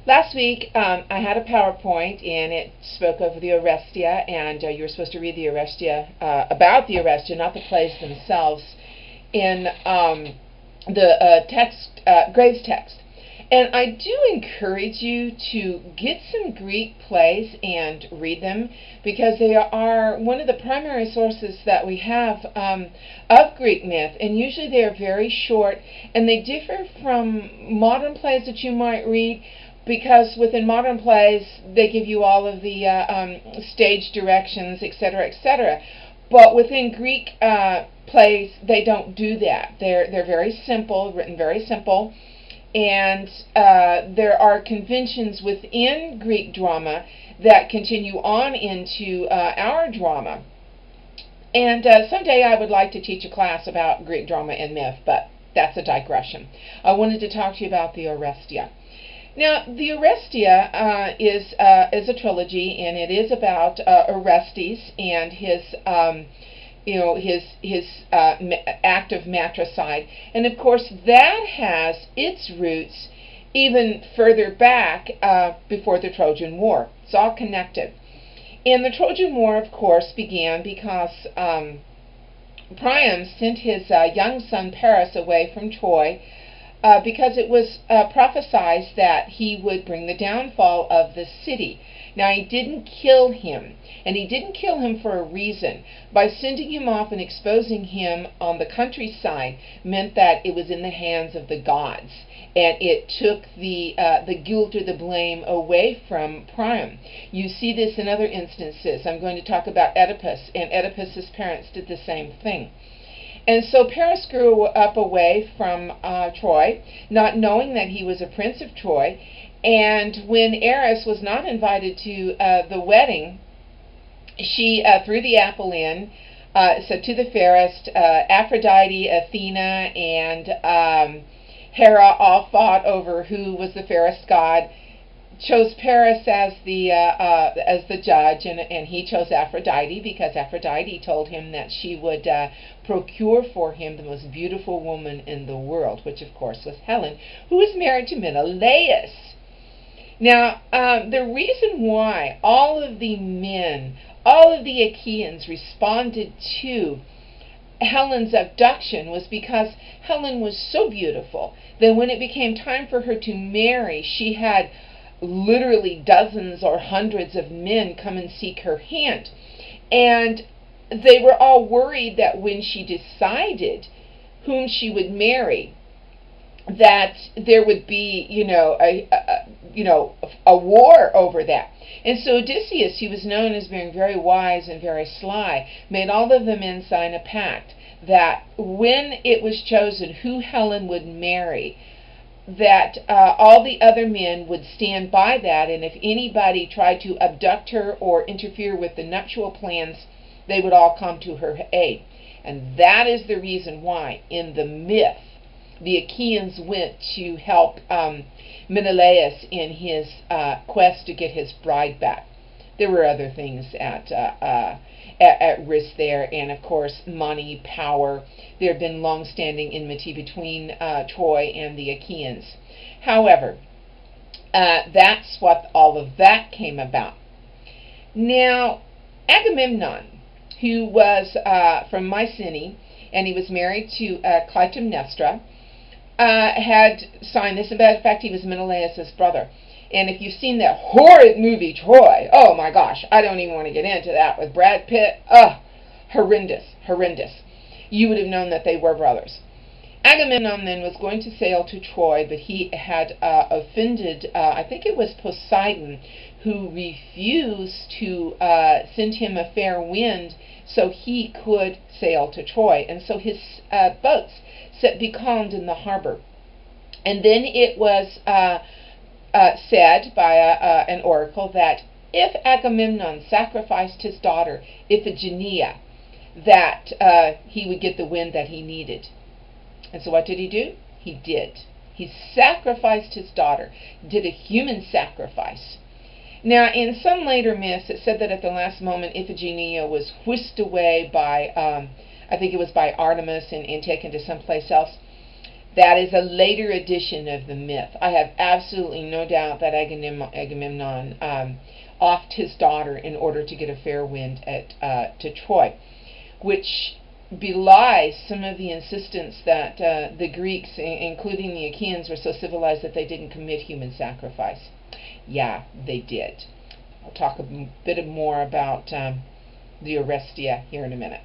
Last week, I had a PowerPoint, and it spoke of the Orestia, and you were supposed to read the Orestia, about the Orestia, not the plays themselves, in the Graves text. And I do encourage you to get some Greek plays and read them, because they are one of the primary sources that we have of Greek myth, and usually they are very short, and they differ from modern plays that you might read, because within modern plays they give you all of the stage directions, etc., etc. But within Greek plays, they don't do that. They're very simple, written very simple, and there are conventions within Greek drama that continue on into our drama. And someday I would like to teach a class about Greek drama and myth, but that's a digression. I wanted to talk to you about the Orestia. Now, the Orestia is a trilogy, and it is about Orestes and his act of matricide, and of course that has its roots even further back before the Trojan War. It's all connected. And the Trojan War, of course, began because Priam sent his young son Paris away from Troy, because it was prophesied that he would bring the downfall of the city. Now, he didn't kill him, and he didn't kill him for a reason. By sending him off and exposing him on the countryside meant that it was in the hands of the gods, and it took the guilt or the blame away from Priam. You see this in other instances. I'm going to talk about Oedipus, and Oedipus's parents did the same thing. And so Paris grew up away from Troy, not knowing that he was a prince of Troy. And when Eris was not invited to the wedding, she threw the apple in. So to the fairest, Aphrodite, Athena, and Hera all fought over who was the fairest god. Chose Paris as the judge, and he chose Aphrodite because Aphrodite told him that she would procure for him the most beautiful woman in the world, which of course was Helen, who was married to Menelaus. Now, the reason why all of the men, all of the Achaeans responded to Helen's abduction was because Helen was so beautiful that when it became time for her to marry, she had literally dozens or hundreds of men come and seek her hand. And they were all worried that when she decided whom she would marry, that there would be, a war over that. And so Odysseus, who was known as being very wise and very sly, made all of the men sign a pact that when it was chosen who Helen would marry, that all the other men would stand by that, and if anybody tried to abduct her or interfere with the nuptial plans, they would all come to her aid. And that is the reason why, in the myth, the Achaeans went to help Menelaus in his quest to get his bride back. There were other things at risk there, and of course money, power. There had been long-standing enmity between Troy and the Achaeans. However, that's what all of that came about. Now, Agamemnon, who was from Mycenae, and he was married to Clytemnestra, had signed this. In fact, he was Menelaus' brother. And if you've seen that horrid movie, Troy, oh my gosh, I don't even want to get into that with Brad Pitt. Horrendous. You would have known that they were brothers. Agamemnon then was going to sail to Troy, but he had offended, I think it was Poseidon, who refused to send him a fair wind so he could sail to Troy. And so his boats becalmed in the harbor. And then it was said by an oracle that if Agamemnon sacrificed his daughter Iphigenia, that he would get the wind that he needed. And so what did he do? He did. He sacrificed his daughter, did a human sacrifice. Now, in some later myths, it said that at the last moment Iphigenia was whisked away by, I think it was by Artemis, and taken to someplace else. That is a later addition of the myth. I have absolutely no doubt that Agamemnon offed his daughter in order to get a fair wind to Troy, which belies some of the insistence that the Greeks, including the Achaeans, were so civilized that they didn't commit human sacrifice. Yeah, they did. I'll talk a bit more about the Orestia here in a minute.